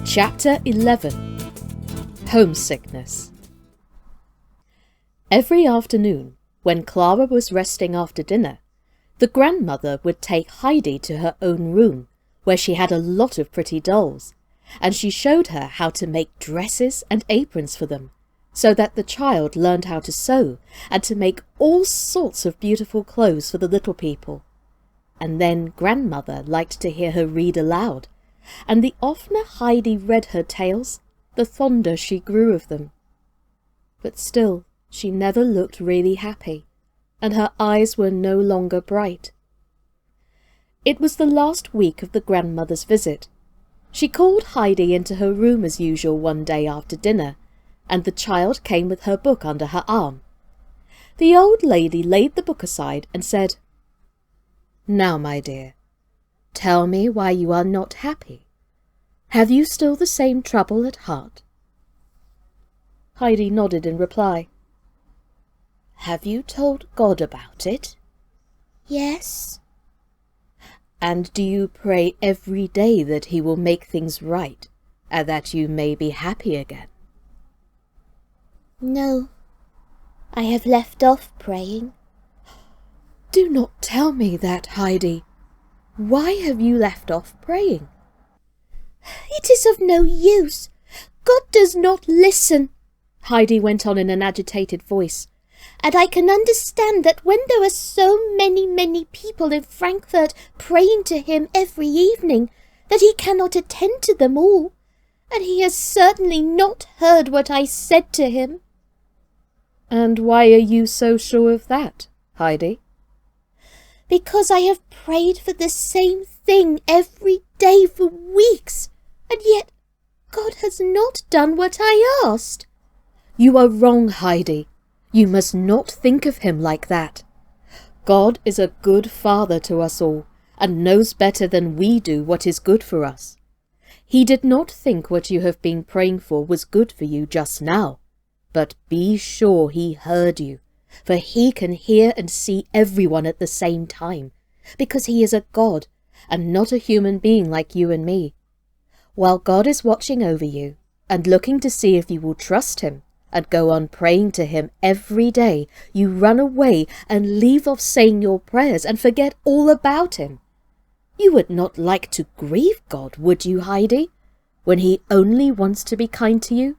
Chapter 11. Homesickness. Every afternoon, when Clara was resting after dinner, the grandmother would take Heidi to her own room, where she had a lot of pretty dolls, and she showed her how to make dresses and aprons for them, so that the child learned how to sew and to make all sorts of beautiful clothes for the little people. And then grandmother liked to hear her read aloud, and the oftener Heidi read her tales, the fonder she grew of them. But still she never looked really happy, and her eyes were no longer bright. It was the last week of the grandmother's visit. She called Heidi into her room as usual one day after dinner, and the child came with her book under her arm. The old lady laid the book aside and said, "Now, my dear, tell me why you are not happy. Have you still the same trouble at heart?" Heidi nodded in reply. "Have you told God about it?" "Yes." "And do you pray every day that he will make things right, and that you may be happy again?" "No, I have left off praying." "Do not tell me that, Heidi. Why have you left off praying?" "It is of no use. God does not listen," Heidi went on in an agitated voice. "And I can understand that when there are so many people in Frankfurt praying to him every evening, that he cannot attend to them all, and he has certainly not heard what I said to him." "And why are you so sure of that, Heidi?" "Because I have prayed for the same thing every day for weeks, and yet God has not done what I asked." "You are wrong, Heidi. You must not think of him like that. God is a good father to us all, and knows better than we do what is good for us. He did not think what you have been praying for was good for you just now, but be sure he heard you, for he can hear and see everyone at the same time, because he is a God, and not a human being like you and me. While God is watching over you, and looking to see if you will trust him, and go on praying to him every day, you run away and leave off saying your prayers and forget all about him. You would not like to grieve God, would you, Heidi, when he only wants to be kind to you?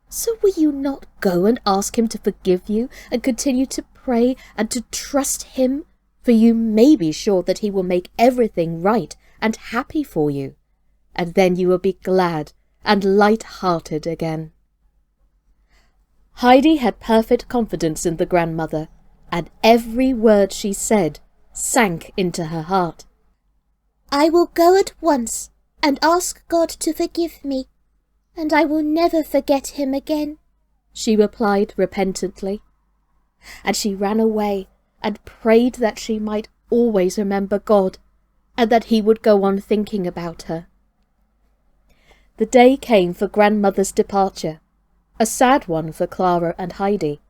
So will you not go and ask him to forgive you and continue to pray and to trust him? For you may be sure that he will make everything right and happy for you, and then you will be glad and light-hearted again." Heidi had perfect confidence in the grandmother, and every word she said sank into her heart. "I will go at once and ask God to forgive me, and I will never forget him again," she replied repentantly. And she ran away and prayed that she might always remember God, and that he would go on thinking about her. The day came for grandmother's departure, a sad one for Clara and Heidi.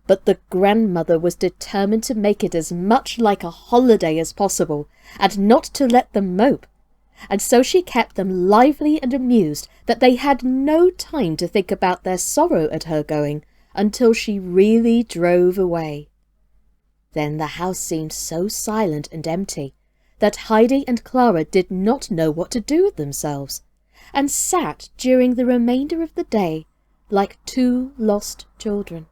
But the grandmother was determined to make it as much like a holiday as possible, and not to let them mope, and so she kept them lively and amused that they had no time to think about their sorrow at her going until she really drove away. Then the house seemed so silent and empty that Heidi and Clara did not know what to do with themselves, and sat during the remainder of the day like two lost children.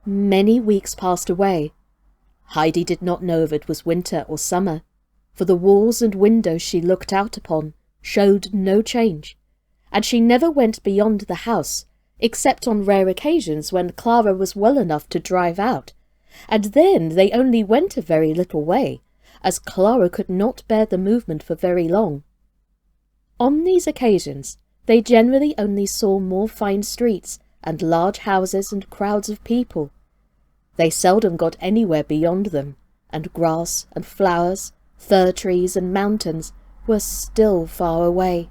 Many weeks passed away. Heidi did not know if it was winter or summer, for the walls and windows she looked out upon showed no change, and she never went beyond the house, except on rare occasions when Clara was well enough to drive out, and then they only went a very little way, as Clara could not bear the movement for very long. On these occasions they generally only saw more fine streets and large houses and crowds of people. They seldom got anywhere beyond them, and grass and flowers, fir trees and mountains were still far away.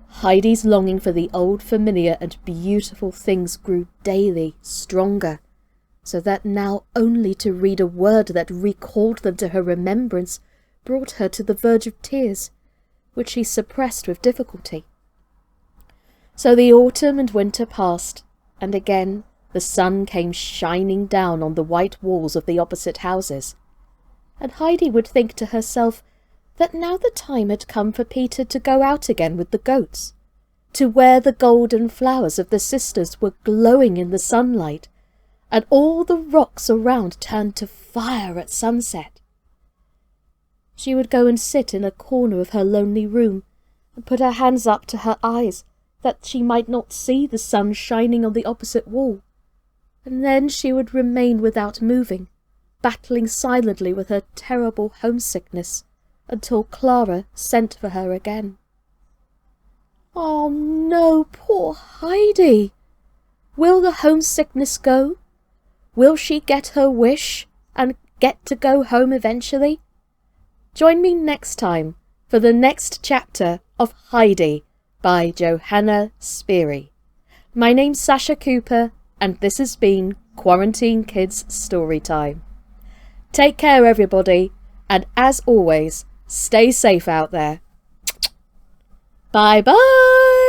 Heidi's longing for the old familiar and beautiful things grew daily stronger, so that now only to read a word that recalled them to her remembrance brought her to the verge of tears, which she suppressed with difficulty. So the autumn and winter passed, and again the sun came shining down on the white walls of the opposite houses, and Heidi would think to herself that now the time had come for Peter to go out again with the goats, to where the golden flowers of the sisters were glowing in the sunlight, and all the rocks around turned to fire at sunset. She would go and sit in a corner of her lonely room, and put her hands up to her eyes, that she might not see the sun shining on the opposite wall, and then she would remain without moving, battling silently with her terrible homesickness, until Clara sent for her again. "Oh no, poor Heidi! Will the homesickness go? Will she get her wish, and get to go home eventually? Join me next time for the next chapter of Heidi by Johanna Spyri. My name's Sascha Cooper, and this has been Quarantine Kids Storytime. Take care, everybody, and as always, stay safe out there. Bye-bye!